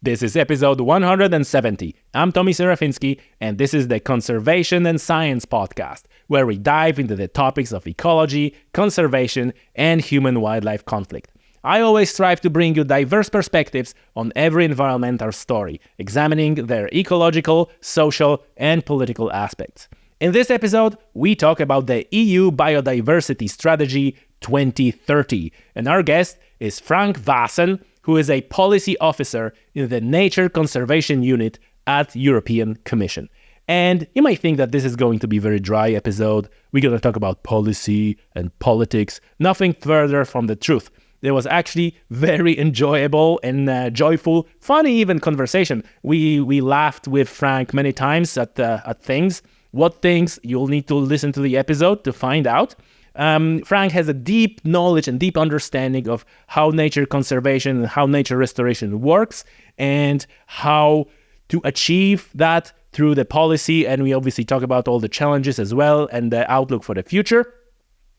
This is episode 170. I'm Tommy Serafinsky, and this is the Conservation and Science podcast, where we dive into the topics of ecology, conservation, and human-wildlife conflict. I always strive to bring you diverse perspectives on every environmental story, examining their ecological, social, and political aspects. In this episode, we talk about the EU Biodiversity Strategy 2030, and our guest is Frank Vassen, who is a policy officer in the Nature Conservation Unit at European Commission. And you might think that this is going to be a very dry episode. We're going to talk about policy and politics, nothing further from the truth. It was actually very enjoyable and joyful, funny even conversation. We laughed with Frank many times at things. What things? You'll need to listen to the episode to find out. Frank has a deep knowledge and deep understanding of how nature conservation and how nature restoration works and how to achieve that through the policy. And we obviously talk about all the challenges as well and the outlook for the future.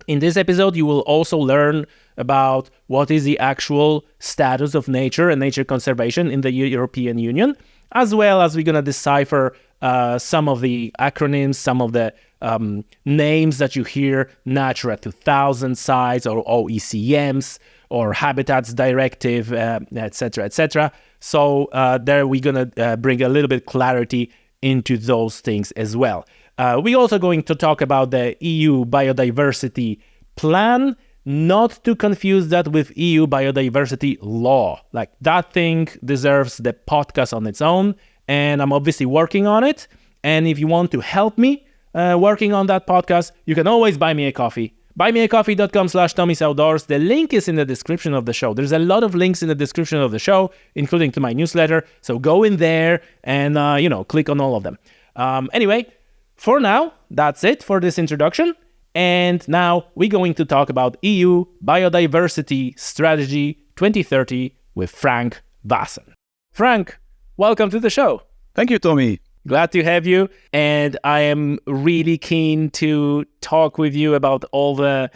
In this episode, you will also learn about what is the actual status of nature and nature conservation in the European Union, as well as we're going to decipher some of the acronyms, some of the names that you hear, Natura 2000 sites or OECMs or Habitats Directive, etc., etc. So there we're going to bring a little bit clarity into those things as well. We're also going to talk about the EU Biodiversity Plan, not to confuse that with EU Biodiversity Law. Like, that thing deserves the podcast on its own, and I'm obviously working on it. And if you want to help me working on that podcast, you can always buy me a coffee. buymeacoffee.com/Tommy'sOutdoors. The link is in the description of the show. There's a lot of links in the description of the show, including to my newsletter. So go in there and, click on all of them. Anyway, for now, that's it for this introduction. And now we're going to talk about EU Biodiversity Strategy 2030 with Frank Vassen. Frank, welcome to the show. Thank you, Tommy. Glad to have you. And I am really keen to talk with you about all the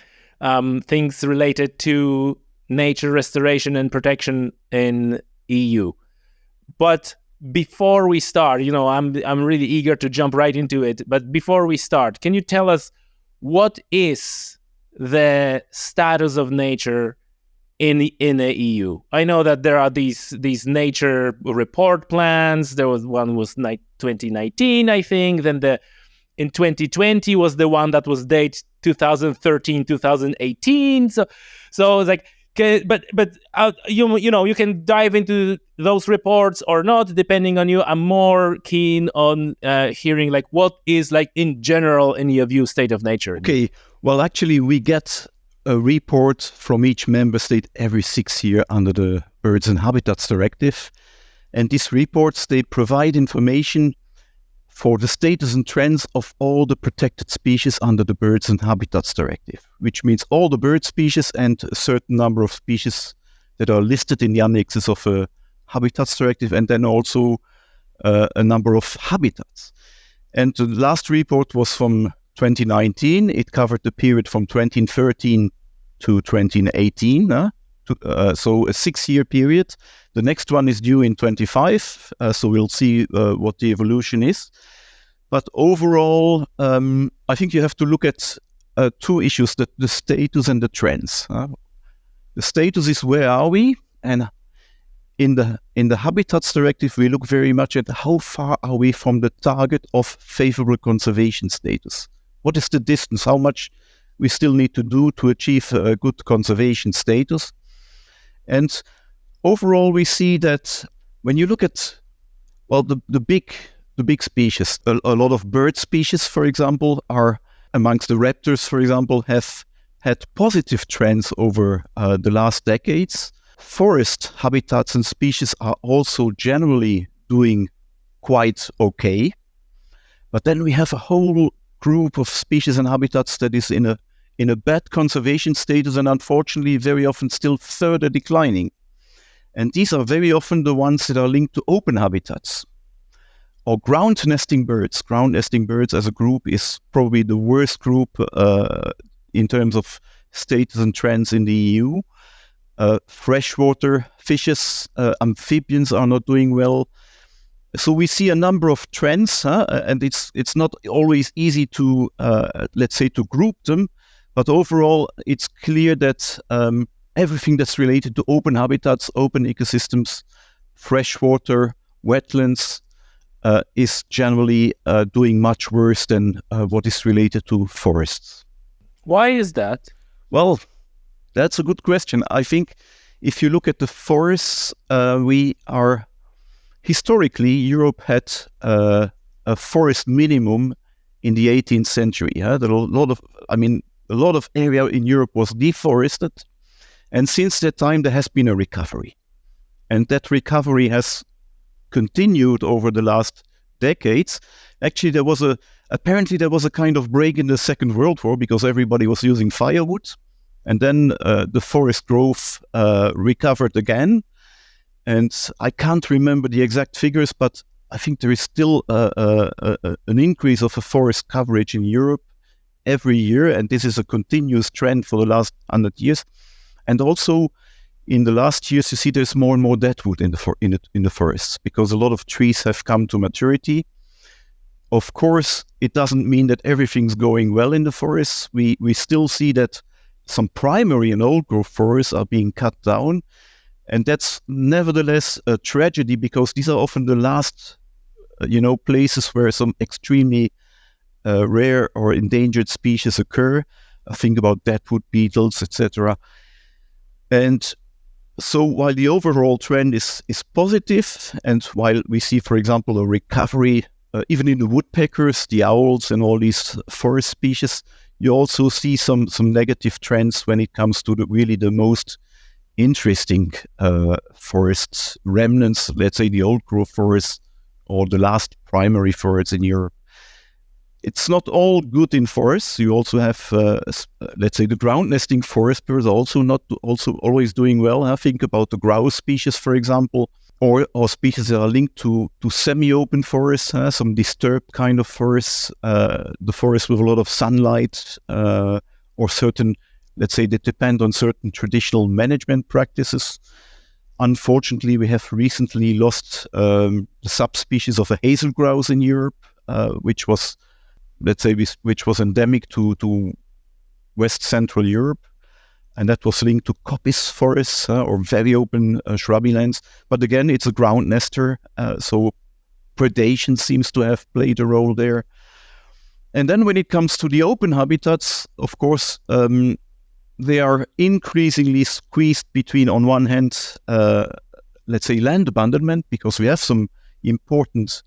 things related to nature restoration and protection in EU. But before we start, I'm really eager to jump right into it. But before we start, can you tell us what is the status of nature in the EU? I know that there are these nature report plans. There was one was 2019, I think. Then in 2020 was the one that was dated 2013, 2018. So it's like, but you can dive into those reports or not, depending on you. I'm more keen on hearing like what is like in general in your view state of nature. Okay, well actually we get a report from each member state every 6 years under the Birds and Habitats Directive, and these reports, they provide information for the status and trends of all the protected species under the Birds and Habitats Directive, which means all the bird species and a certain number of species that are listed in the annexes of a Habitats Directive, and then also a number of habitats. And the last report was from 2019. It covered the period from 2013 to 2018, so a 6-year period. The next one is due in 25, so we'll see what the evolution is. But overall, I think you have to look at two issues, the status and the trends. The status is where are we? And in the Habitats Directive, we look very much at how far are we from the target of favorable conservation status. What is the distance? How much we still need to do to achieve a good conservation status? And overall, we see that when you look at, the big species, a lot of bird species, for example, are amongst the raptors, for example, have had positive trends over the last decades. Forest habitats and species are also generally doing quite okay. But then we have a whole group of species and habitats that is in a bad conservation status and unfortunately very often still further declining. And these are very often the ones that are linked to open habitats. Or ground nesting birds. Ground nesting birds as a group is probably the worst group in terms of status and trends in the EU. Freshwater fishes, amphibians are not doing well. So we see a number of trends, and it's not always easy to, let's say, to group them. But overall, it's clear that everything that's related to open habitats, open ecosystems, freshwater, wetlands, is generally doing much worse than what is related to forests. Why is that? Well, that's a good question. I think if you look at the forests, historically, Europe had a forest minimum in the 18th century. A lot of area in Europe was deforested, and since that time there has been a recovery, and that recovery has continued over the last decades. Actually, there was a kind of break in the Second World War because everybody was using firewood, and then the forest growth recovered again. And I can't remember the exact figures, but I think there is still an increase of a forest coverage in Europe every year, and this is a continuous trend for the last 100 years. And also, in the last years, you see there's more and more deadwood in the forests because a lot of trees have come to maturity. Of course, it doesn't mean that everything's going well in the forests. We still see that some primary and old growth forests are being cut down, and that's nevertheless a tragedy because these are often the last, places where some extremely rare or endangered species occur. Think about deadwood beetles, etc. And so while the overall trend is positive, and while we see, for example, a recovery even in the woodpeckers, the owls, and all these forest species, you also see some negative trends when it comes to the most interesting forest remnants, let's say the old growth forests or the last primary forests in Europe. It's not all good in forests. You also have, let's say, the ground nesting forest birds also always doing well. I think about the grouse species, for example, or species that are linked to semi-open forests, some disturbed kind of forests, the forest with a lot of sunlight, or certain, let's say, that depend on certain traditional management practices. Unfortunately, we have recently lost the subspecies of a hazel grouse in Europe, which was endemic to West Central Europe, and that was linked to coppice forests or very open shrubby lands. But again, it's a ground nester, so predation seems to have played a role there. And then when it comes to the open habitats, of course, they are increasingly squeezed between, on one hand, let's say, land abandonment, because we have some important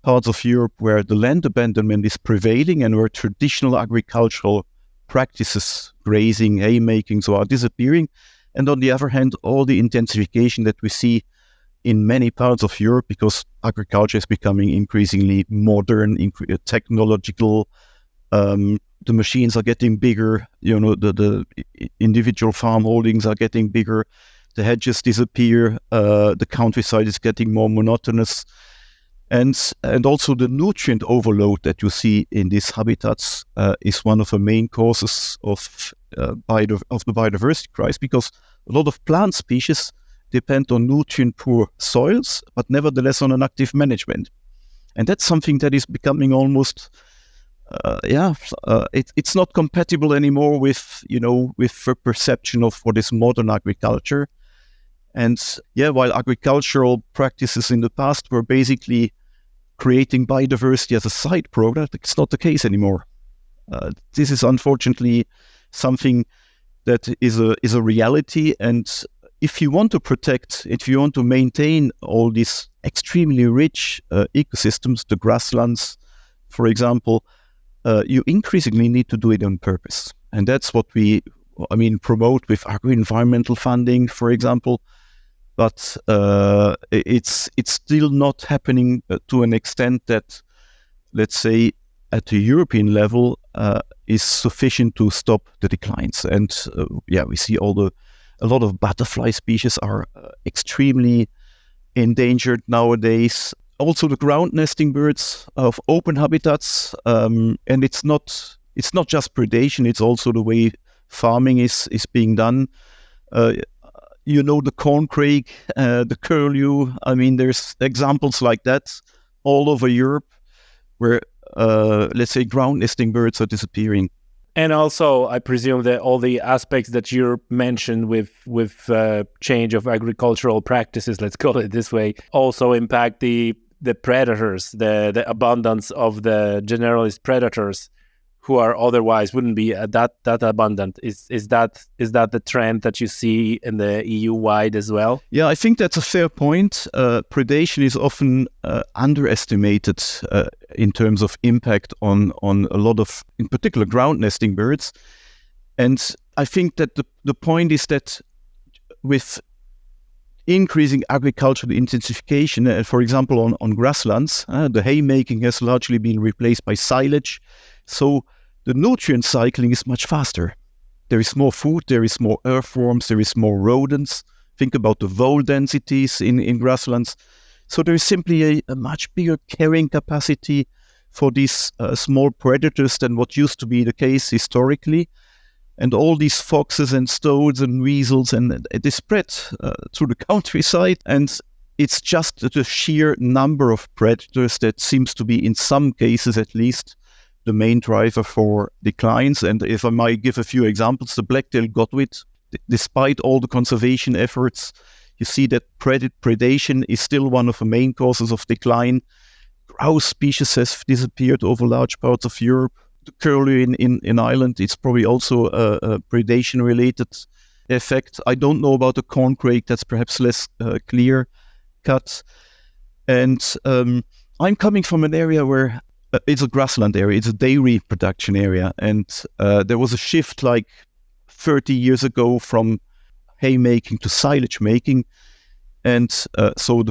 parts of Europe where the land abandonment is prevailing and where traditional agricultural practices, grazing, haymaking, so are disappearing. And on the other hand, all the intensification that we see in many parts of Europe, because agriculture is becoming increasingly modern, technological. The machines are getting bigger. The individual farm holdings are getting bigger. The hedges disappear. The countryside is getting more monotonous. And also the nutrient overload that you see in these habitats is one of the main causes of the biodiversity crisis, because a lot of plant species depend on nutrient-poor soils, but nevertheless on an active management. And that's something that is becoming almost, it's not compatible anymore with the perception of what is modern agriculture. And while agricultural practices in the past were basically creating biodiversity as a side product, it's not the case anymore. This is unfortunately something that is a reality. And if you want to maintain all these extremely rich ecosystems, the grasslands, for example, you increasingly need to do it on purpose. And that's what we promote with agro-environmental funding, for example. But it's still not happening to an extent that, let's say, at the European level, is sufficient to stop the declines. And we see a lot of butterfly species are extremely endangered nowadays. Also, the ground nesting birds of open habitats, and it's not just predation; it's also the way farming is being done. the corncrake, the curlew. I mean, there's examples like that all over Europe where, let's say, ground nesting birds are disappearing. And also, I presume that all the aspects that you mentioned with change of agricultural practices, let's call it this way, also impact the predators, the abundance of the generalist predators who are otherwise wouldn't be that abundant. Is that the trend that you see in the EU-wide as well? Yeah, I think that's a fair point. Predation is often underestimated in terms of impact on a lot of, in particular, ground nesting birds. And I think that the point is that with increasing agricultural intensification, for example, on grasslands, the haymaking has largely been replaced by silage. So the nutrient cycling is much faster. There is more food, there is more earthworms, there is more rodents. Think about the vole densities in grasslands. So there is simply a much bigger carrying capacity for these small predators than what used to be the case historically. And all these foxes and stoats and weasels, and they spread through the countryside. And it's just the sheer number of predators that seems to be, in some cases at least, the main driver for declines. And if I might give a few examples, the black-tailed godwit, despite all the conservation efforts, you see that predation is still one of the main causes of decline. Grouse species has disappeared over large parts of Europe. The curlew in Ireland, it's probably also a predation-related effect. I don't know about the corncrake, that's perhaps less clear-cut. And I'm coming from an area where it's a grassland area, it's a dairy production area, and there was a shift like 30 years ago from haymaking to silage making, and so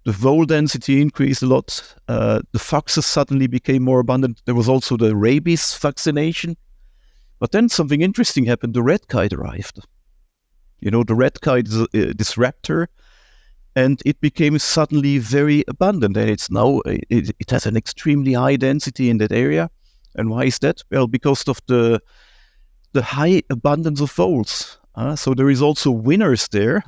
the vole density increased a lot. The foxes suddenly became more abundant. There was also the rabies vaccination, but then something interesting happened. The red kite arrived. The red kite is this raptor. And it became suddenly very abundant, and it's now it has an extremely high density in that area. And why is that? Well, because of the high abundance of voles. So there is also winners there.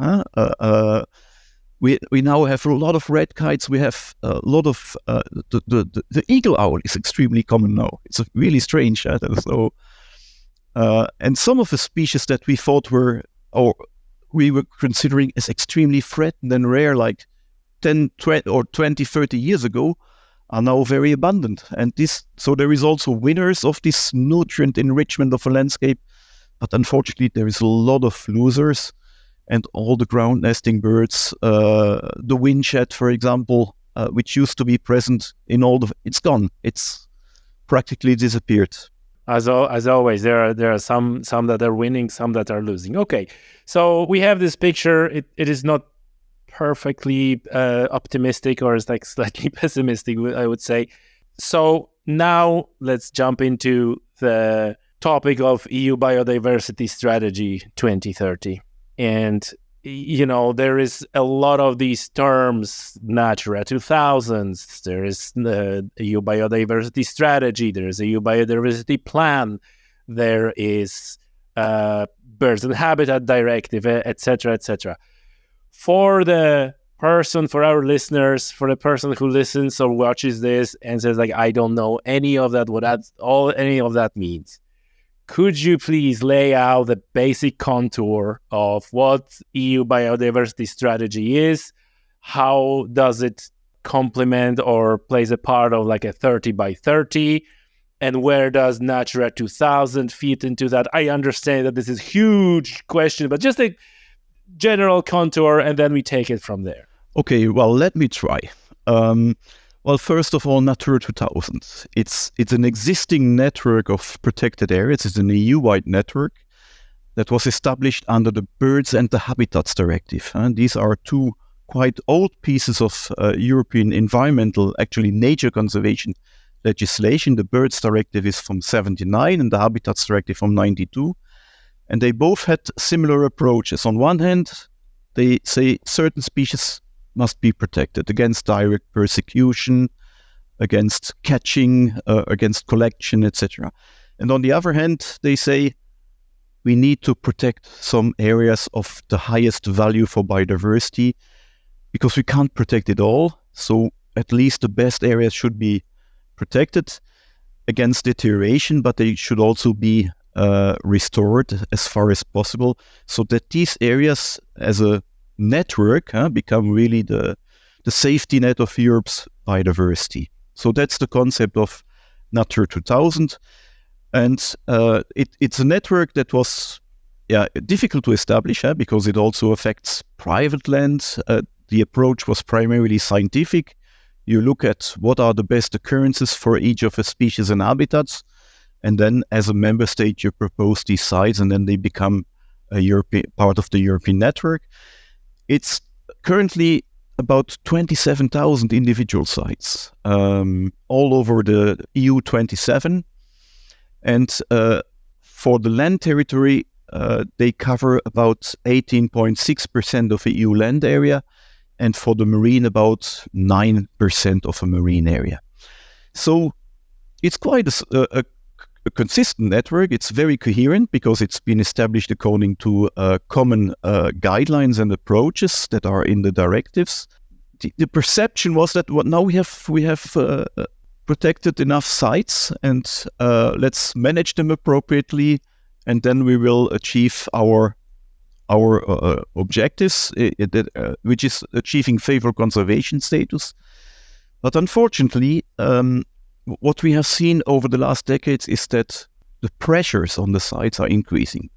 We now have a lot of red kites. We have a lot of the eagle owl is extremely common now. It's really strange. So and some of the species that we thought we were considering as extremely threatened and rare like 10, 20, or 20, 30 years ago are now very abundant. And so there is also winners of this nutrient enrichment of a landscape, but unfortunately there is a lot of losers, and all the ground nesting birds, the whinget, for example, which used to be present in it's gone. It's practically disappeared. As always, there are some that are winning, some that are losing. Okay, so we have this picture. It is not perfectly optimistic, or it's like slightly pessimistic, I would say. So now let's jump into the topic of EU Biodiversity Strategy 2030. And there is a lot of these terms, Natura 2000s, there is the EU Biodiversity Strategy, there is a EU Biodiversity Plan, there is Birds and Habitat Directive, etc., etc. For our listeners, for the person who listens or watches this and says, like, I don't know any of that, what any of that means, could you please lay out the basic contour of what EU Biodiversity Strategy is? How does it complement or plays a part of like a 30 by 30? And where does Natura 2000 fit into that? I understand that this is a huge question, but just a general contour, and then we take it from there. Okay, well, let me try. Well, first of all, Natura 2000. It's an existing network of protected areas. It's an EU-wide network that was established under the Birds and the Habitats Directive. And these are two quite old pieces of European environmental, actually nature conservation legislation. The Birds Directive is from 1979 and the Habitats Directive from 1992. And they both had similar approaches. On one hand, they say certain species must be protected against direct persecution, against catching, against collection, etc. And on the other hand, they say we need to protect some areas of the highest value for biodiversity because we can't protect it all. So at least the best areas should be protected against deterioration, but they should also be restored as far as possible so that these areas as a network become really the safety net of Europe's biodiversity. So that's the concept of Natura 2000. And it's a network that was difficult to establish because it also affects private land. The approach was primarily scientific. You look at what are the best occurrences for each of the species and habitats, and then as a member state, you propose these sites, and then they become a European part of the European network. It's currently about 27,000 individual sites all over the EU 27. And for the land territory, they cover about 18.6% of the EU land area, and for the marine, about 9% of a marine area. So it's quite a consistent network. It's very coherent because it's been established according to common guidelines and approaches that are in the directives. The perception was that now we have protected enough sites, and let's manage them appropriately, and then we will achieve our objectives, which is achieving favorable conservation status. But unfortunately, what we have seen over the last decades is that the pressures on the sites are increasing.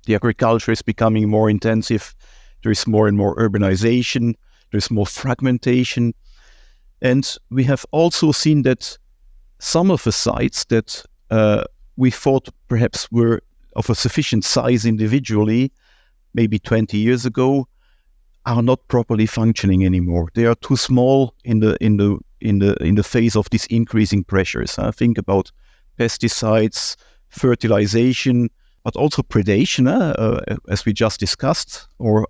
The agriculture is becoming more intensive. There is more and more urbanization. There's more fragmentation. And we have also seen that some of the sites that we thought perhaps were of a sufficient size individually, maybe 20 years ago, are not properly functioning anymore. They are too small in the face of these increasing pressures. Think about pesticides, fertilization, but also predation, as we just discussed, or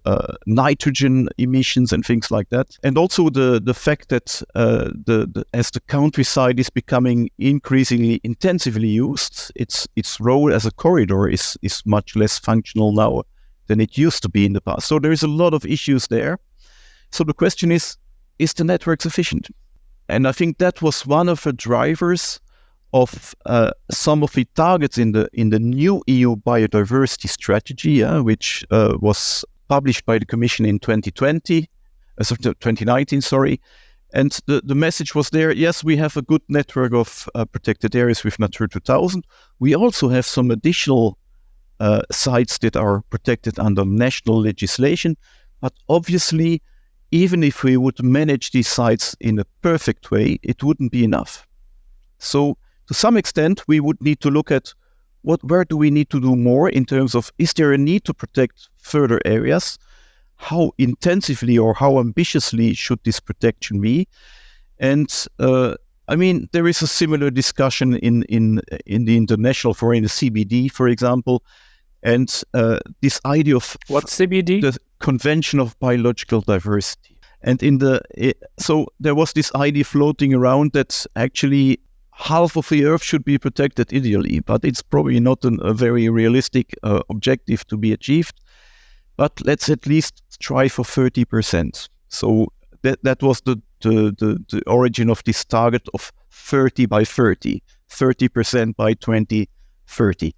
nitrogen emissions and things like that. And also the fact that as the countryside is becoming increasingly intensively used, its role as a corridor is much less functional now than it used to be in the past. So there is a lot of issues there. So the question is the network sufficient? And I think that was one of the drivers of some of the targets in the new EU biodiversity strategy, which was published by the Commission in 2019, sorry. And the message was there, yes, we have a good network of protected areas with Natura 2000. We also have some additional sites that are protected under national legislation. But obviously, even if we would manage these sites in a perfect way, it wouldn't be enough. So to some extent, we would need to look at where do we need to do more in terms of, is there a need to protect further areas? How intensively or how ambitiously should this protection be? And there is a similar discussion in the international forum, in the CBD, for example. And this idea of what's CBD? The Convention of Biological Diversity. And so there was this idea floating around that actually half of the Earth should be protected ideally, but it's probably not a very realistic objective to be achieved. But let's at least try for 30%. So that was the origin of this target of 30 by 30, 30% by 2030.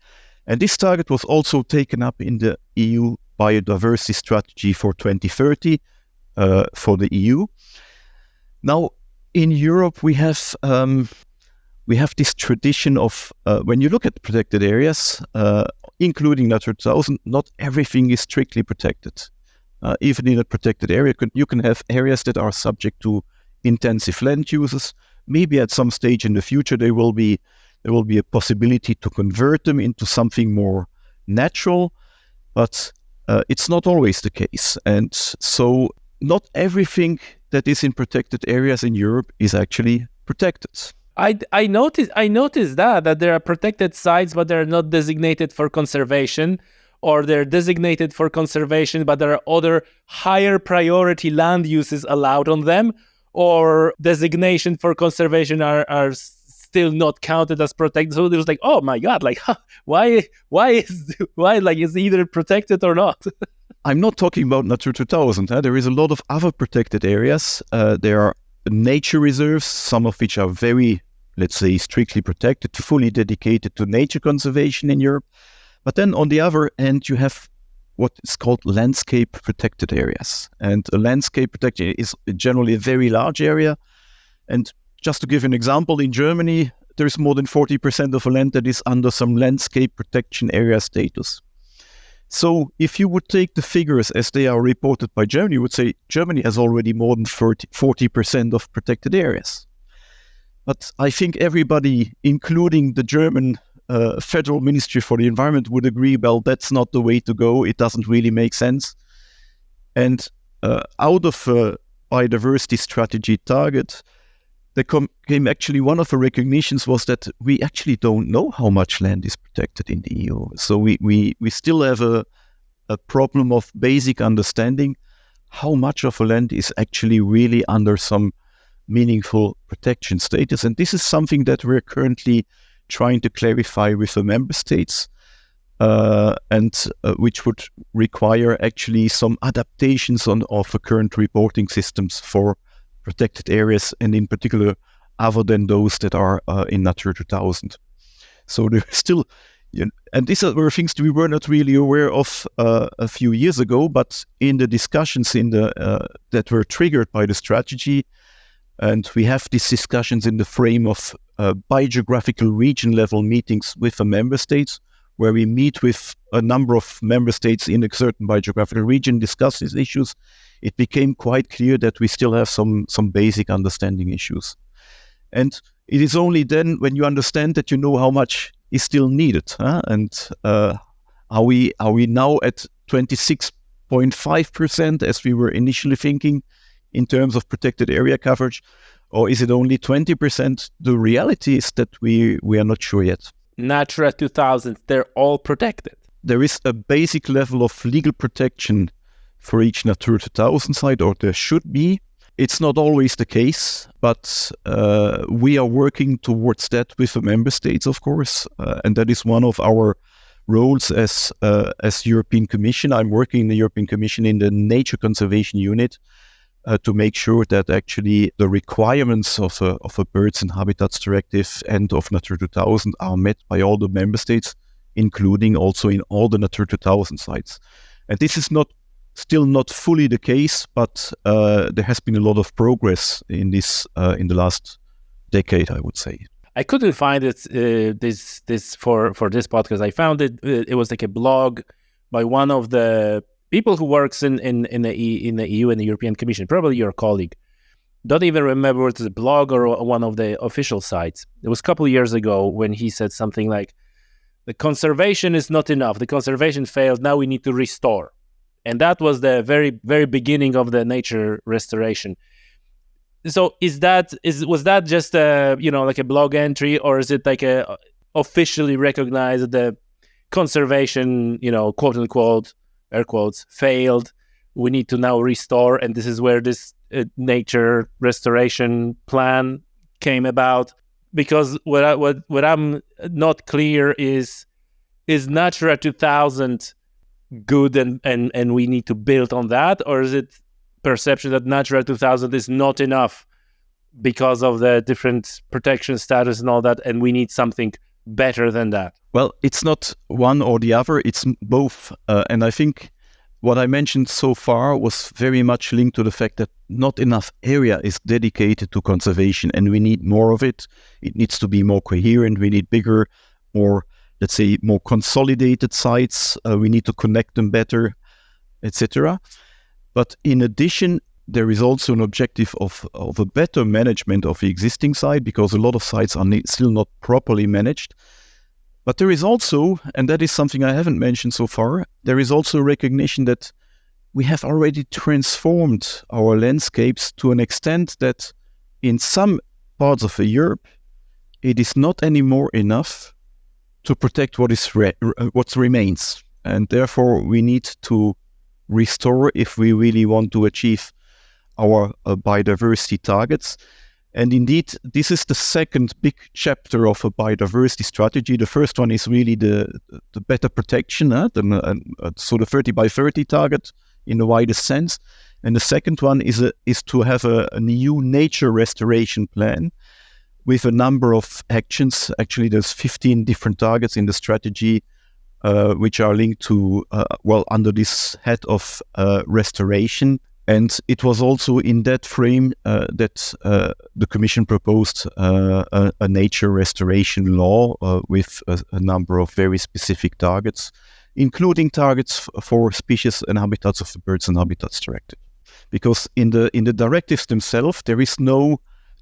And this target was also taken up in the EU Biodiversity Strategy for 2030 for the EU. Now, in Europe, we have this tradition of when you look at protected areas, including Natura 2000, not everything is strictly protected. Even in a protected area, you can have areas that are subject to intensive land uses. Maybe at some stage in the future, there will be a possibility to convert them into something more natural, but it's not always the case. And so not everything that is in protected areas in Europe is actually protected. I noticed that there are protected sites, but they're not designated for conservation, or they're designated for conservation, but there are other higher priority land uses allowed on them, or designation for conservation are still not counted as protected. So it was like, oh my God, like why like is either protected or not? I'm not talking about Natura 2000. There is a lot of other protected areas. There are nature reserves, some of which are very, let's say, strictly protected, fully dedicated to nature conservation in Europe. But then on the other end, you have what is called landscape protected areas. And a landscape protected area is generally a very large area. And just to give an example, in Germany, there is more than 40% of land that is under some landscape protection area status. So if you would take the figures as they are reported by Germany, you would say Germany has already more than 40% of protected areas. But I think everybody, including the German Federal Ministry for the Environment, would agree, well, that's not the way to go. It doesn't really make sense. And out of biodiversity strategy target, there came actually one of the recognitions was that we actually don't know how much land is protected in the EU. So we still have a problem of basic understanding how much of a land is actually really under some meaningful protection status. And this is something that we're currently trying to clarify with the member states, and which would require actually some adaptations of the current reporting systems for protected areas, and in particular, other than those that are in Natura 2000. So there's still, and these were things that we were not really aware of a few years ago, but in the discussions that were triggered by the strategy, and we have these discussions in the frame of biogeographical region level meetings with the member states, where we meet with a number of member states in a certain biogeographical region, discuss these issues. It became quite clear that we still have some basic understanding issues. And it is only then when you understand that you know how much is still needed. And are we now at 26.5% as we were initially thinking in terms of protected area coverage, or is it only 20%? The reality is that we are not sure yet. Natura 2000, they're all protected. There is a basic level of legal protection for each Natura 2000 site, or there should be. It's not always the case, but we are working towards that with the member states, of course, and that is one of our roles as European Commission. I'm working in the European Commission in the Nature Conservation Unit to make sure that actually the requirements of a Birds and Habitats Directive and of Natura 2000 are met by all the member states, including also in all the Natura 2000 sites. And this is still not fully the case, but there has been a lot of progress in this in the last decade, I would say. I couldn't find it this for this podcast. I found it was like a blog by one of the people who works in the EU and the European Commission, probably your colleague. Don't even remember if it's a blog or one of the official sites. It was a couple of years ago when he said something like, the conservation is not enough. The conservation failed. Now we need to restore. And that was the very, very beginning of the nature restoration. So was that just like a blog entry, or is it like a officially recognized the conservation, quote unquote, air quotes, failed? We need to now restore, and this is where this nature restoration plan came about. Because what I'm not clear is Natura 2000 good and we need to build on that, or is it perception that Natura 2000 is not enough because of the different protection status and all that, and we need something better than that? Well, it's not one or the other, it's both. And I think what I mentioned so far was very much linked to the fact that not enough area is dedicated to conservation, and we need more of it. It needs to be more coherent. We need bigger, more, let's say, more consolidated sites. We need to connect them better, etc. But in addition, there is also an objective of a better management of the existing site, because a lot of sites are still not properly managed. But there is also, and that is something I haven't mentioned so far, there is also a recognition that we have already transformed our landscapes to an extent that in some parts of Europe, it is not anymore enough to protect what remains. And therefore, we need to restore if we really want to achieve our biodiversity targets. And indeed, this is the second big chapter of a biodiversity strategy. The first one is really the better protection, so the 30 by 30 target in the widest sense. And the second one is to have a new nature restoration plan with a number of actions. Actually, there's 15 different targets in the strategy, which are linked to, under this head of restoration. And it was also in that frame that the Commission proposed a nature restoration law with a number of very specific targets, including targets for species and habitats of the Birds and Habitats Directive. Because in the directives themselves, there is no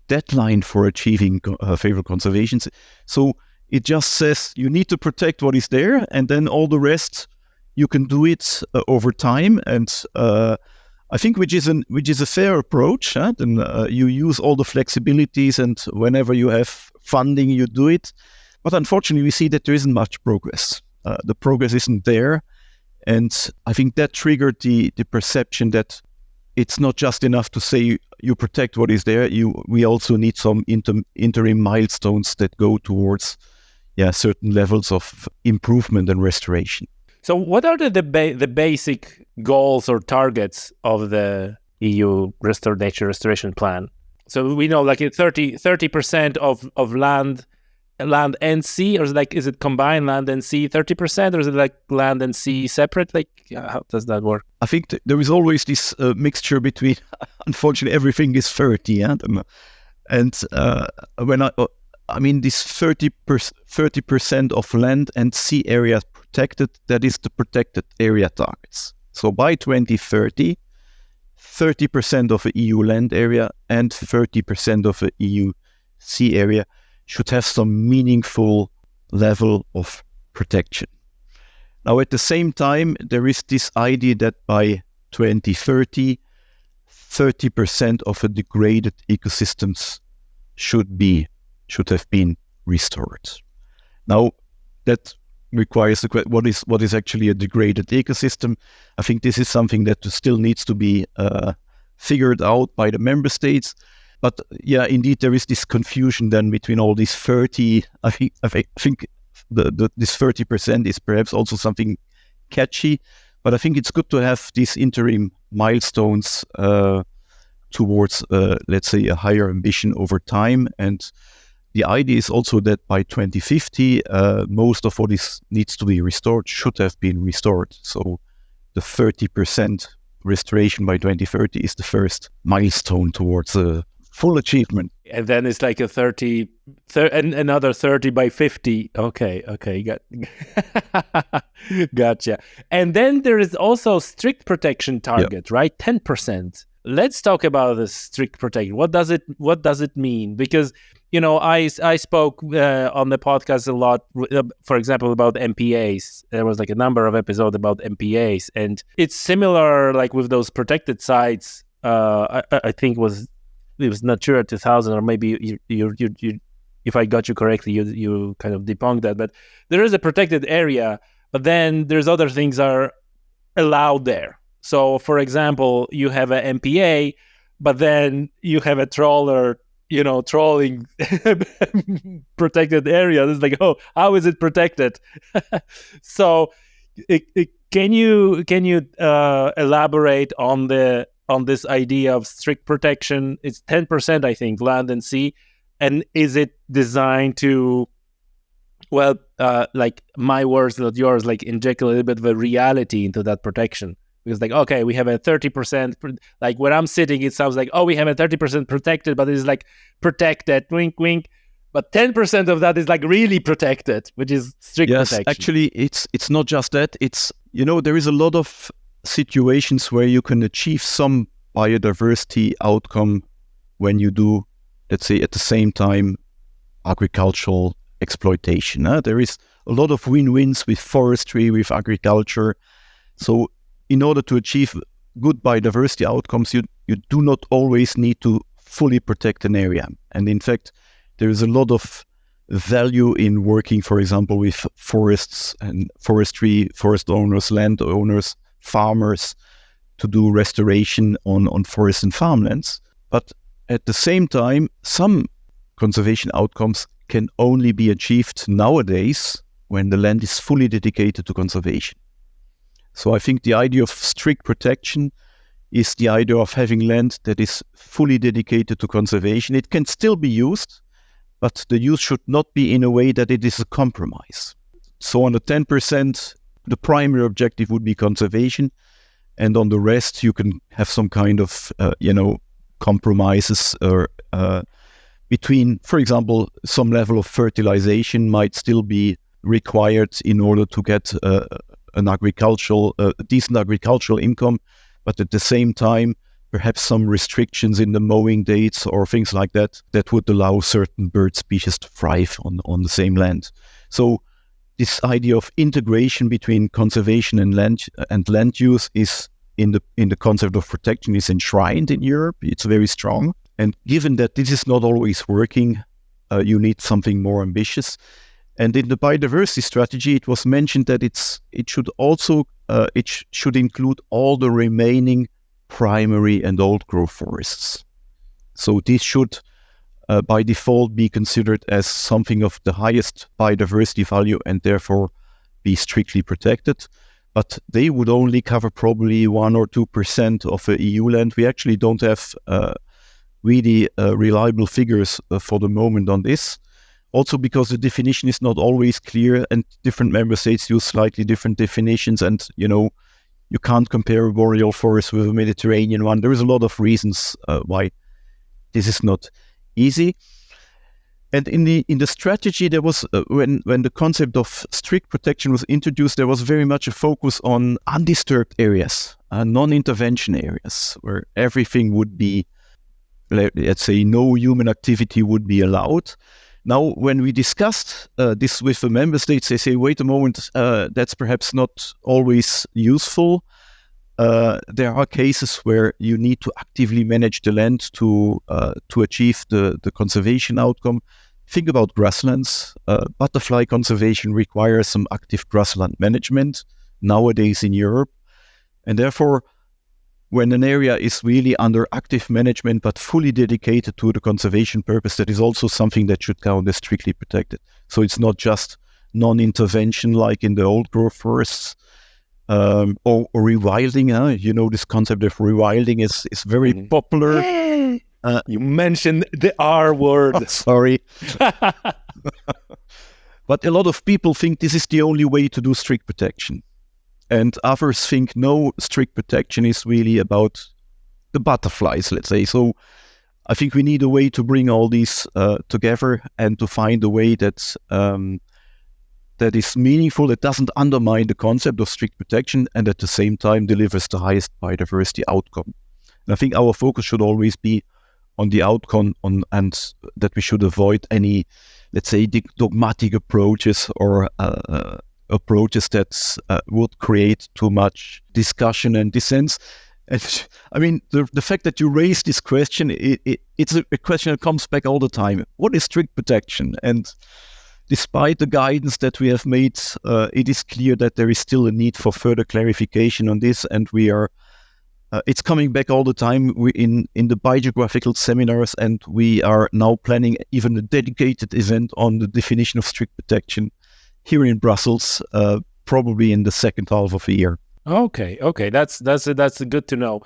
deadline for achieving favorable conservation. So it just says you need to protect what is there, and then all the rest you can do it over time. And I think which is a fair approach. Then you use all the flexibilities, and whenever you have funding, you do it. But unfortunately, we see that there isn't much progress. The progress isn't there, and I think that triggered the perception that it's not just enough to say you protect what is there. We also need some interim milestones that go towards certain levels of improvement and restoration. So what are the basic goals or targets of the EU Nature Restoration Plan? So we know like 30% of land and sea, or is it combined land and sea 30%, or is it like land and sea separate? Like how does that work? I think there is always this mixture between, unfortunately, everything is 30, and when I mean this 30% of land and sea areas protected, that is the protected area targets. So by 2030, 30% of the EU land area and 30% of the EU sea area should have some meaningful level of protection. Now, at the same time, there is this idea that by 2030, 30% of the degraded ecosystems should have been restored. Now, that requires the question, what is actually a degraded ecosystem? I think this is something that still needs to be figured out by the member states. But indeed, there is this confusion then between all these 30. I think this 30% is perhaps also something catchy, but I think it's good to have these interim milestones towards, let's say, a higher ambition over time. And the idea is also that by 2050, most of what needs to be restored should have been restored. So the 30% restoration by 2030 is the first milestone towards full achievement. And then it's like another 30 by 50. Okay, gotcha. And then there is also strict protection target, right? 10%. Let's talk about the strict protection. What does it mean? Because I spoke on the podcast a lot, for example, about MPAs. There was like a number of episodes about MPAs, and it's similar like with those protected sites. I think it was Natura 2000, or maybe you if I got you correctly, you kind of debunked that. But there is a protected area, but then there's other things are allowed there. So, for example, you have an MPA, but then you have a trawler, trolling protected area. It's like, how is it protected? So, can you elaborate on this idea of strict protection? It's 10%, I think, land and sea. And is it designed to, like my words, not yours, like inject a little bit of a reality into that protection? Because like, okay, we have a 30%, like where I'm sitting, it sounds like, we have a 30% protected, but it's like protected, wink, wink. But 10% of that is like really protected, which is strict protection. Yes, actually, it's not just that. It's, there is a lot of situations where you can achieve some biodiversity outcome when you do, let's say, at the same time, agricultural exploitation. There is a lot of win-wins with forestry, with agriculture. So in order to achieve good biodiversity outcomes, you do not always need to fully protect an area. And in fact, there is a lot of value in working, for example, with forests and forestry, forest owners, land owners, farmers, to do restoration on forest and farmlands. But At the same time, some conservation outcomes can only be achieved nowadays when the land is fully dedicated to conservation. So I think the idea of strict protection is the idea of having land that is fully dedicated to conservation. It can still be used, but the use should not be in a way that it is a compromise. So on the 10%, the primary objective would be conservation, and on the rest, you can have some kind of, compromises or between, for example, some level of fertilization might still be required in order to get decent agricultural income, but at the same time, perhaps some restrictions in the mowing dates or things like that would allow certain bird species to thrive on the same land. So this idea of integration between conservation and land use is in the concept of protection is enshrined in Europe. It's very strong. And given that this is not always working, you need something more ambitious. And in the biodiversity strategy, it was mentioned that it should include all the remaining primary and old growth forests. So this should, by default, be considered as something of the highest biodiversity value and therefore be strictly protected. But they would only cover probably 1 or 2% of the EU land. We actually don't have really reliable figures for the moment on this. Also because the definition is not always clear and different member states use slightly different definitions, and you can't compare a boreal forest with a Mediterranean one. There is a lot of reasons why this is not easy. And in the strategy, there was when the concept of strict protection was introduced, there was very much a focus on undisturbed areas, non-intervention areas, where everything would be, let's say, no human activity would be allowed. Now, when we discussed this with the member states, they say, wait a moment, that's perhaps not always useful. There are cases where you need to actively manage the land to achieve the conservation outcome. Think about grasslands. Butterfly conservation requires some active grassland management nowadays in Europe. And therefore, when an area is really under active management but fully dedicated to the conservation purpose, that is also something that should count as strictly protected. So it's not just non-intervention like in the old growth forests, or rewilding. This concept of rewilding is very popular. You mentioned the R word. Oh, sorry. But a lot of people think this is the only way to do strict protection. And others think, no, strict protection is really about the butterflies, let's say. So I think we need a way to bring all these together and to find a way that is meaningful, that doesn't undermine the concept of strict protection and at the same time delivers the highest biodiversity outcome. And I think our focus should always be on the outcome and that we should avoid any, let's say, dogmatic approaches or approaches that would create too much discussion and dissent. And I mean, the fact that you raise this question, it's a question that comes back all the time. What is strict protection? And despite the guidance that we have made, it is clear that there is still a need for further clarification on this, and we are. It's coming back all the time in the biogeographical seminars, and we are now planning even a dedicated event on the definition of strict protection here in Brussels, probably in the second half of the year. Okay, that's good to know.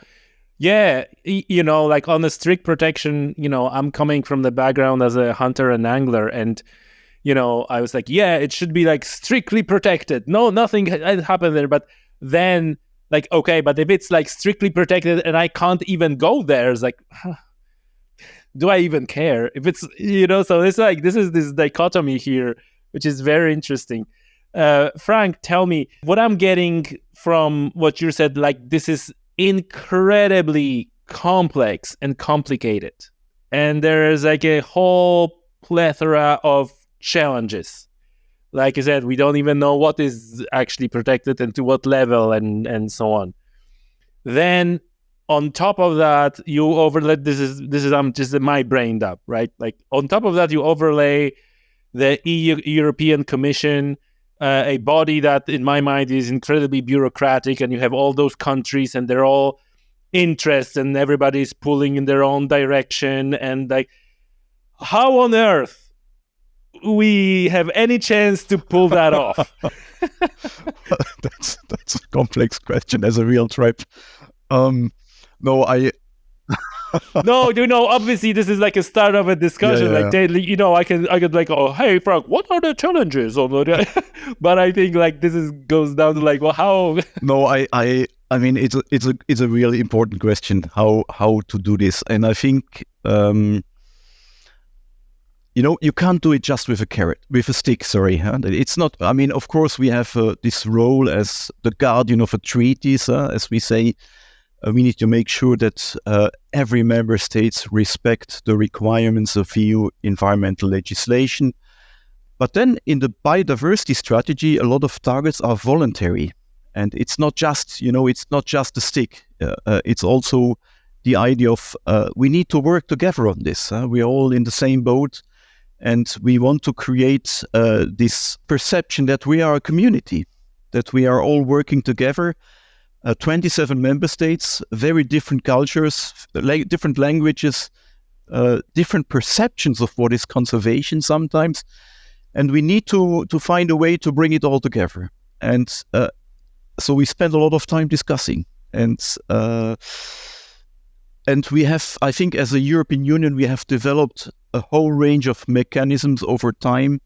Yeah, like on the strict protection, I'm coming from the background as a hunter and angler, and I was like, yeah, it should be like strictly protected. No, nothing happened there. But then, like, okay, but if it's like strictly protected and I can't even go there, it's like, do I even care? If it's, so it's like, this is this dichotomy here, which is very interesting. Frank, tell me, what I'm getting from what you said, like, this is incredibly complex and complicated. And there is like a whole plethora of challenges. Like I said, we don't even know what is actually protected and to what level and so on. Then on top of that, you overlay, this is I'm just my brain dump, right? Like on top of that, you overlay the European Commission, a body that in my mind is incredibly bureaucratic, and you have all those countries and they're all interests and everybody's pulling in their own direction, and like, how on earth we have any chance to pull that off? That's a complex question as a real tribe. No, No, obviously this is like a start of a discussion. Yeah. I could like, oh, hey Frank, what are the challenges on the but I think like goes down to like, well, how? No, I mean it's a really important question how to do this, and I think you can't do it just with a stick. Sorry, huh? It's not. I mean, of course, we have this role as the guardian of a treaties, as we say. We need to make sure that every member states respect the requirements of EU environmental legislation. But then in the biodiversity strategy, a lot of targets are voluntary. And it's not just, it's not just a stick. It's also the idea of we need to work together on this. We're all in the same boat. And we want to create this perception that we are a community, that we are all working together. 27 member states, very different cultures, different languages, different perceptions of what is conservation sometimes. And we need to find a way to bring it all together. And so we spend a lot of time discussing. And we have, I think as a European Union, we have developed a whole range of mechanisms over time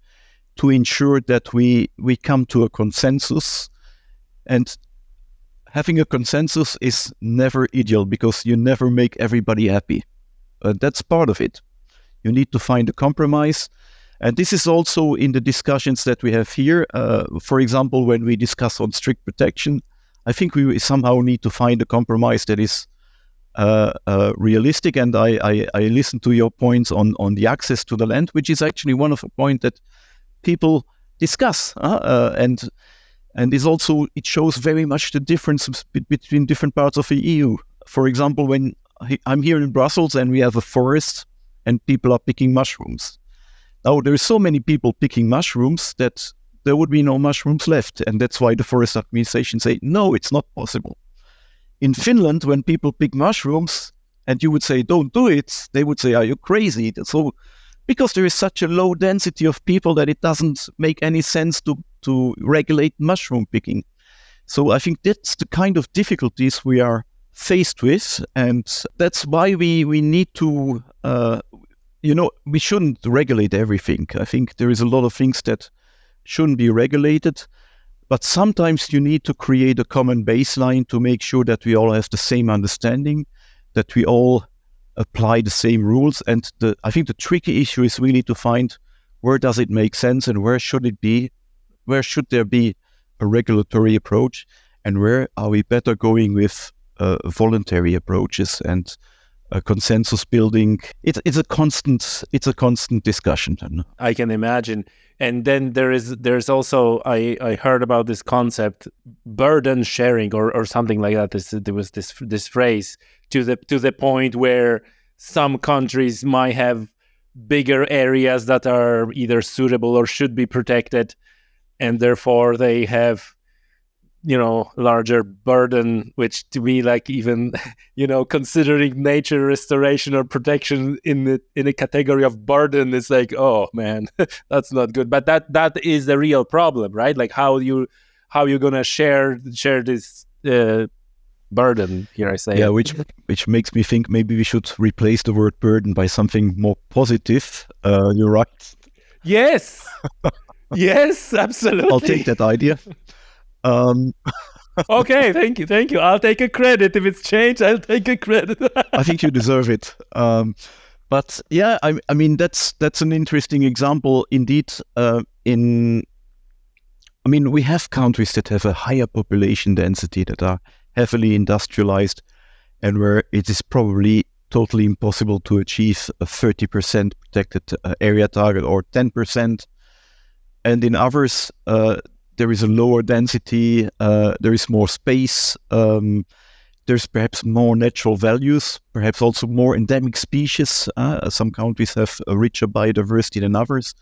to ensure that we come to a consensus. And having a consensus is never ideal because you never make everybody happy. That's part of it. You need to find a compromise. And this is also in the discussions that we have here. For example, when we discuss on strict protection, I think we somehow need to find a compromise that is realistic. And I listen to your points on the access to the land, which is actually one of the points that people discuss. And is also, it shows very much the difference between different parts of the EU. For example, when I'm here in Brussels and we have a forest and people are picking mushrooms. Now, there are so many people picking mushrooms that there would be no mushrooms left. And that's why the forest administration say, no, it's not possible. In Finland, when people pick mushrooms and you would say, don't do it, they would say, are you crazy? So, because there is such a low density of people that it doesn't make any sense to regulate mushroom picking. So I think that's the kind of difficulties we are faced with. And that's why we need to, we shouldn't regulate everything. I think there is a lot of things that shouldn't be regulated. But sometimes you need to create a common baseline to make sure that we all have the same understanding, that we all apply the same rules. And I think the tricky issue is really to find where does it make sense and where should there be a regulatory approach, and where are we better going with voluntary approaches and consensus building. It's a constant discussion. I can imagine. And then there's also I heard about this concept, burden sharing or something like that. There was this phrase to the point where some countries might have bigger areas that are either suitable or should be protected, and therefore they have larger burden, which to me, like, even considering nature restoration or protection in a category of burden, is like, oh man, that's not good. But that is the real problem, right? Like how you gonna share this burden here, I say. Yeah, which makes me think maybe we should replace the word burden by something more positive. You're right. Yes. Yes, absolutely. I'll take that idea. Okay, thank you. I'll take a credit. If it's changed, I'll take a credit. I think you deserve it. But yeah, I mean that's an interesting example indeed. We have countries that have a higher population density, that are heavily industrialized, and where it is probably totally impossible to achieve a 30% protected area target or 10%. And in others, there is a lower density, there is more space, there's perhaps more natural values, perhaps also more endemic species. Some countries have a richer biodiversity than others.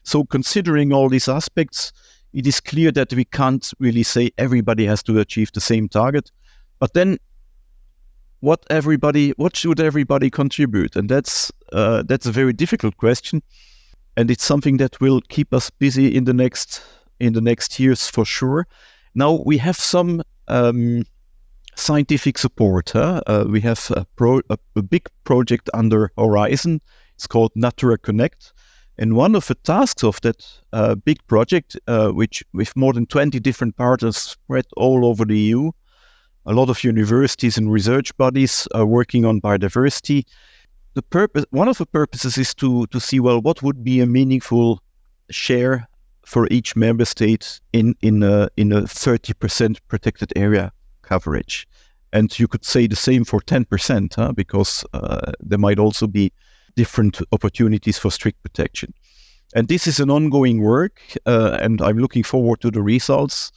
So considering all these aspects, it is clear that we can't really say everybody has to achieve the same target. But then what should everybody contribute? And that's a very difficult question, and it's something that will keep us busy in the next years for sure. Now we have some scientific support. We have a big project under Horizon. It's called Natura Connect. And one of the tasks of that big project, which with more than 20 different partners spread all over the EU, a lot of universities and research bodies are working on biodiversity. One of the purposes is to see, well, what would be a meaningful share for each member state in a 30% protected area coverage. And you could say the same for 10%, because there might also be different opportunities for strict protection. And this is an ongoing work, and I'm looking forward to the results.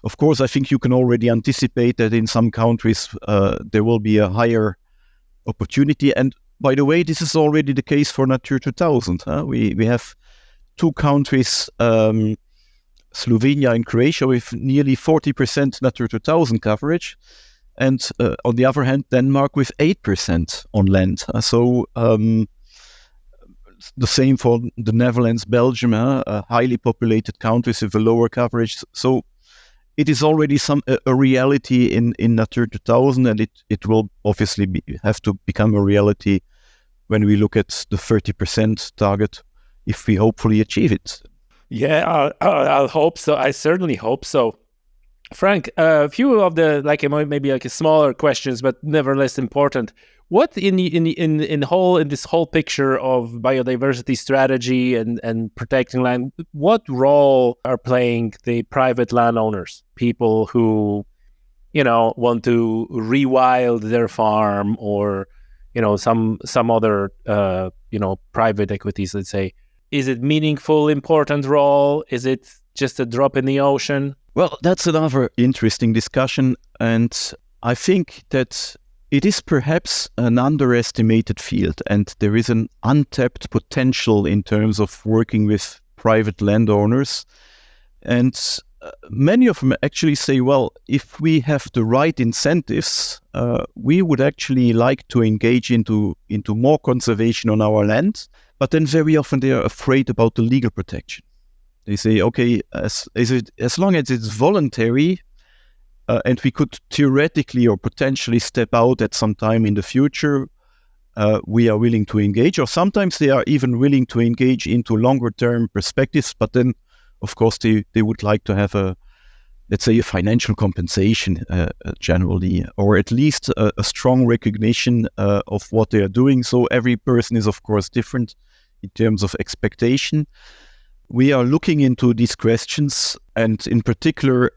Of course, I think you can already anticipate that in some countries there will be a higher opportunity. And by the way, this is already the case for Natura 2000. We have two countries, Slovenia and Croatia, with nearly 40% Natura 2000 coverage. And on the other hand, Denmark with 8% on land. The same for the Netherlands, Belgium, highly populated countries with a lower coverage. So it is already a reality in Natura 2000, and it will obviously have to become a reality when we look at the 30% target, if we hopefully achieve it. Yeah, I'll hope so. I certainly hope so. Frank, a few of the maybe smaller questions, but nevertheless important. What in this whole picture of biodiversity strategy and protecting land, what role are playing the private landowners, people who, want to rewild their farm, or, some other, private equities, let's say? Is it meaningful, important role? Is it just a drop in the ocean? Well, that's another interesting discussion, and I think that it is perhaps an underestimated field, and there is an untapped potential in terms of working with private landowners. And many of them actually say, well, if we have the right incentives, we would actually like to engage into more conservation on our land. But then very often they are afraid about the legal protection. They say, okay, as long as it's voluntary, and we could theoretically or potentially step out at some time in the future, we are willing to engage. Or sometimes they are even willing to engage into longer term perspectives, but then, of course, they would like to have a financial compensation generally, or at least a strong recognition of what they are doing. So every person is, of course, different in terms of expectation. We are looking into these questions, and in particular,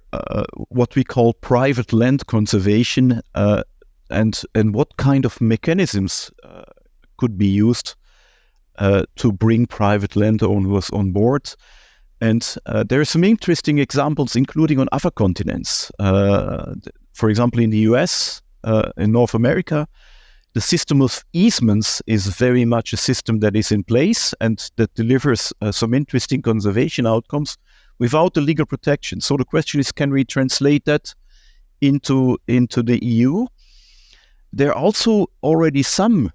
what we call private land conservation, and what kind of mechanisms could be used to bring private landowners on board. And there are some interesting examples, including on other continents. For example, in the US, in North America, the system of easements is very much a system that is in place and that delivers some interesting conservation outcomes without the legal protection. So the question is, can we translate that into the EU? There are also already some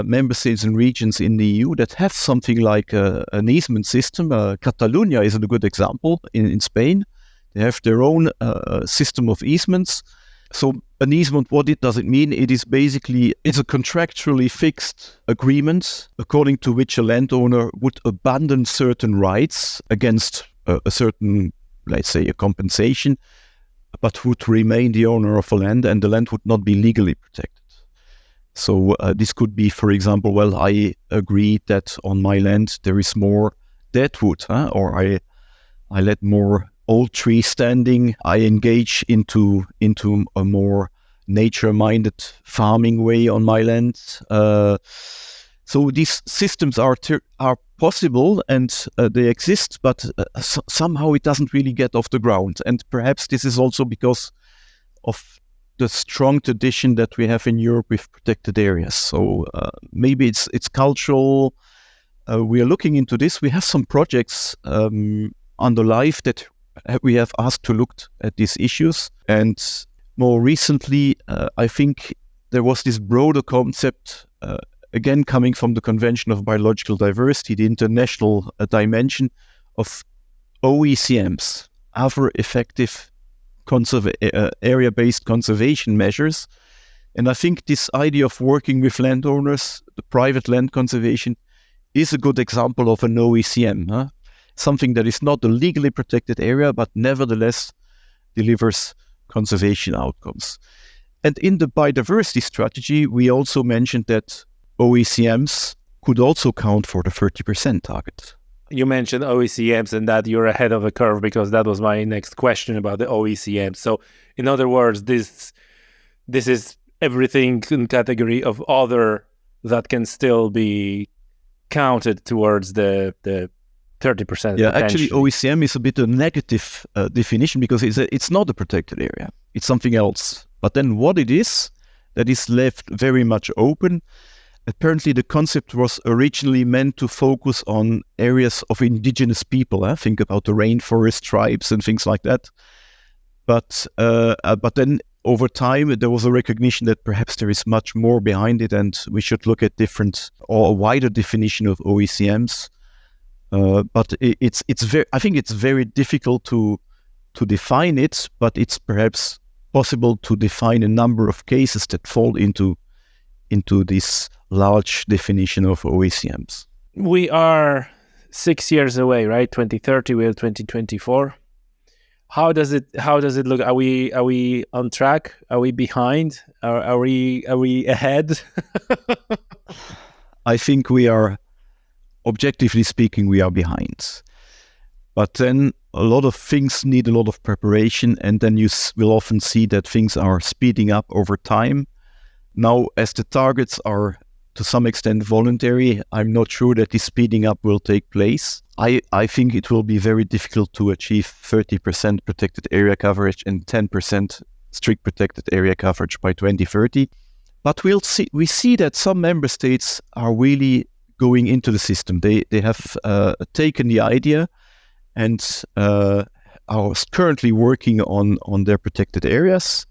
member states and regions in the EU that have something like an easement system. Catalonia is a good example in Spain. They have their own system of easements. So an easement, does it mean? It is basically, it's a contractually fixed agreement according to which a landowner would abandon certain rights against a certain, let's say, a compensation, but would remain the owner of the land, and the land would not be legally protected. So this could be, for example, well, I agree that on my land there is more deadwood, or I let more old tree standing. I engage into a more nature-minded farming way on my land. So these systems are possible, and they exist, but somehow it doesn't really get off the ground. And perhaps this is also because of the strong tradition that we have in Europe with protected areas. So maybe it's cultural. We are looking into this. We have some projects under life that we have asked to look at these issues. And more recently, I think there was this broader concept, again coming from the Convention of Biological Diversity, the international dimension of OECMs, other effective area-based conservation measures. And I think this idea of working with landowners, the private land conservation, is a good example of an OECM, something that is not a legally protected area, but nevertheless delivers conservation outcomes. And in the biodiversity strategy, we also mentioned that OECMs could also count for the 30% target. You mentioned OECMs and that you're ahead of the curve, because that was my next question about the OECMs. So in other words, this is everything in category of other that can still be counted towards the 30%. Yeah, actually OECM is a bit a negative definition, because it's not a protected area. It's something else. But then what it is, that is left very much open. Apparently the concept was originally meant to focus on areas of indigenous people. Think about the rainforest tribes and things like that. But then over time, there was a recognition that perhaps there is much more behind it, and we should look at different or a wider definition of OECMs. But I think it's very difficult to define it, but it's perhaps possible to define a number of cases that fall into this large definition of OECMs. We are 6 years away, right? 2030, we are 2024. How does it look? Are we on track? Are we behind? Are we ahead? I think we are, objectively speaking, we are behind. But then a lot of things need a lot of preparation, and then you will often see that things are speeding up over time. Now, as the targets are to some extent voluntary, I'm not sure that this speeding up will take place. I think it will be very difficult to achieve 30% protected area coverage and 10% strict protected area coverage by 2030. But we see that some member states are really going into the system. They have taken the idea and are currently working on their protected areas,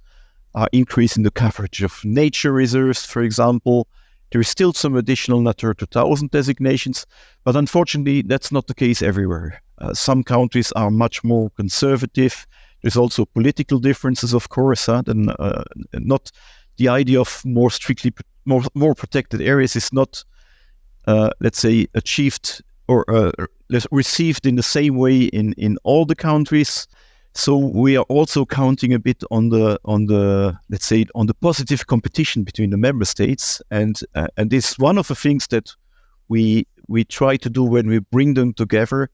are increasing the coverage of nature reserves, for example. There is still some additional Natura 2000 designations, but unfortunately, that's not the case everywhere. Some countries are much more conservative. There's also political differences, of course. Not the idea of more protected areas is not, let's say, achieved or received in the same way in all the countries. So we are also counting a bit on the let's say on the positive competition between the member states, and this is one of the things that we try to do when we bring them together,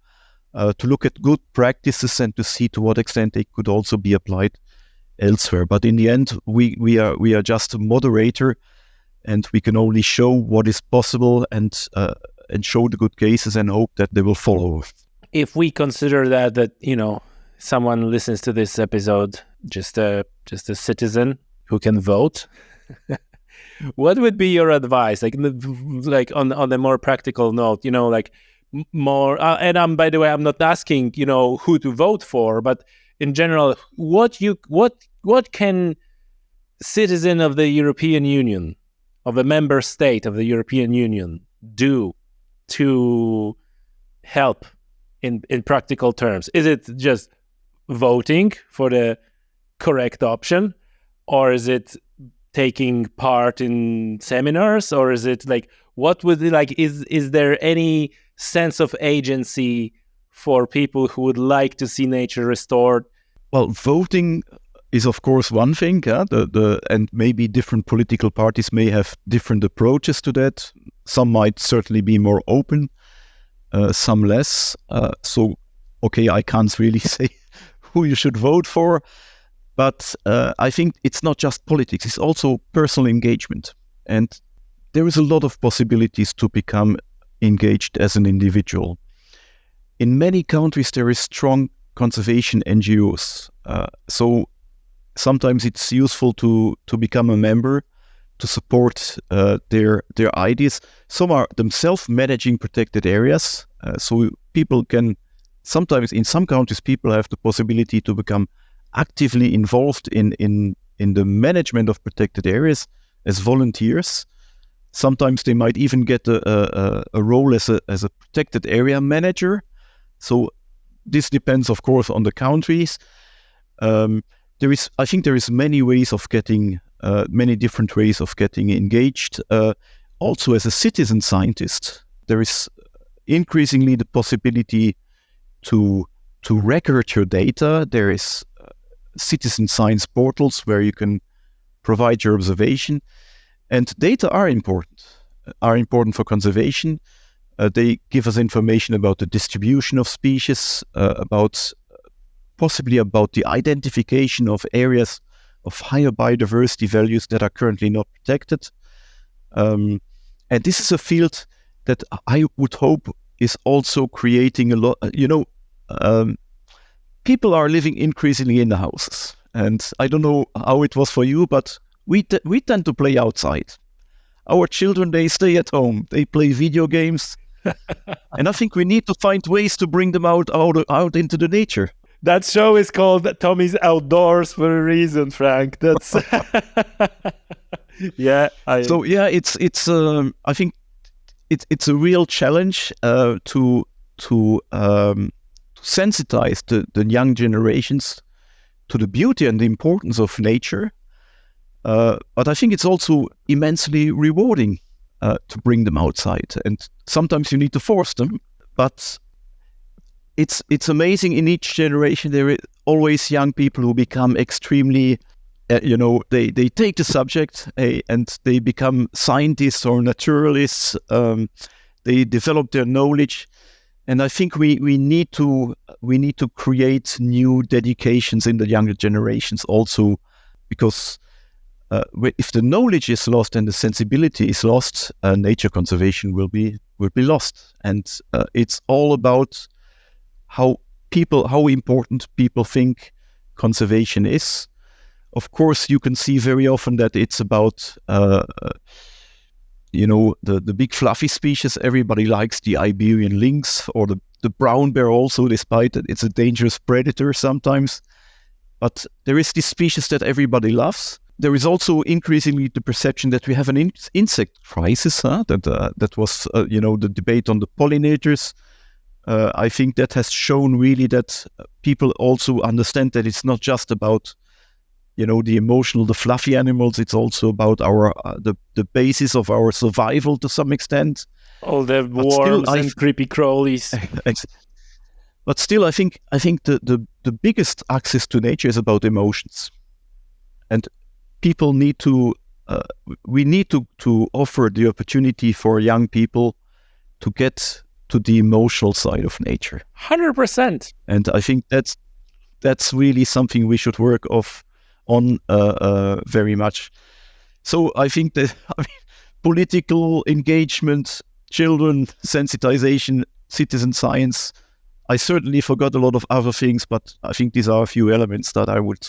to look at good practices and to see to what extent they could also be applied elsewhere. But in the end, we are just a moderator, and we can only show what is possible and show the good cases and hope that they will follow. If we consider that someone listens to this episode, just a citizen who can vote, what would be your advice? Like on the more practical note, more. And by the way, I'm not asking who to vote for, but in general, what can citizen of the European Union, of a member state of the European Union, do to help in practical terms? Is it just voting for the correct option, or is it taking part in seminars, or is it what would it is there any sense of agency for people who would like to see nature restored? Well, voting is of course one thing, and maybe different political parties may have different approaches to that. Some might certainly be more open, some less. So I can't really say who you should vote for, but I think it's not just politics, it's also personal engagement. And there is a lot of possibilities to become engaged as an individual. In many countries, there is strong conservation NGOs. So sometimes it's useful to become a member, to support their ideas. Some are themselves managing protected areas, so people can. Sometimes in some countries, people have the possibility to become actively involved in the management of protected areas, as volunteers. Sometimes they might even get a role as a protected area manager. So this depends, of course, on the countries. I think there is many ways of getting, many different ways of getting engaged. Also, as a citizen scientist, there is increasingly the possibility to record your data. There is citizen science portals where you can provide your observation. And data are important for conservation. They give us information about the distribution of species, possibly about the identification of areas of higher biodiversity values that are currently not protected. And this is a field that I would hope is also creating a lot, people are living increasingly in the houses. And I don't know how it was for you, but we tend to play outside. Our children, they stay at home. They play video games. And I think we need to find ways to bring them out into the nature. That show is called Tommy's Outdoors for a reason, Frank. That's yeah. It's I think it's a real challenge to sensitize the young generations to the beauty and the importance of nature. But I think it's also immensely rewarding to bring them outside. And sometimes you need to force them. But it's amazing, in each generation there are always young people who become extremely, they take the subject and they become scientists or naturalists. They develop their knowledge. And I think we need to create new dedications in the younger generations also, because if the knowledge is lost and the sensibility is lost, nature conservation will be lost. And it's all about how important people think conservation is. Of course, you can see very often that it's about the big fluffy species. Everybody likes the Iberian lynx or the brown bear also, despite that it's a dangerous predator sometimes. But there is this species that everybody loves. There is also increasingly the perception that we have an insect crisis. That was the debate on the pollinators. I think that has shown really that people also understand that it's not just about the emotional, the fluffy animals. It's also about our the basis of our survival to some extent. All the worms and creepy crawlies. But still, I think the biggest access to nature is about emotions, and people need to. We need to offer the opportunity for young people to get to the emotional side of nature. 100%. And I think that's really something we should work on very much. So I think that political engagement, children sensitization, citizen science. I certainly forgot a lot of other things, but I think these are a few elements that I would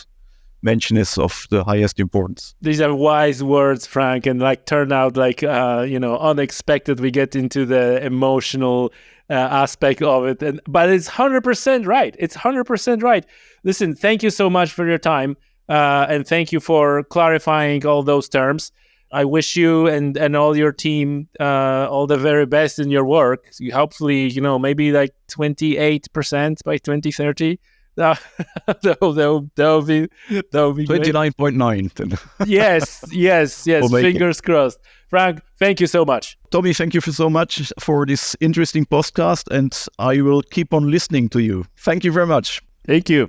mention as of the highest importance. These are wise words, Frank, and turn out unexpected. We get into the emotional aspect of it, but it's 100% right. It's 100% right. Listen, thank you so much for your time, and thank you for clarifying all those terms. I wish you and all your team all the very best in your work. Hopefully, maybe 28% by 2030. That'll be 29.9. Yes. Fingers crossed. Frank, thank you so much. Tommy, thank you so much for this interesting podcast, and I will keep on listening to you. Thank you very much. Thank you.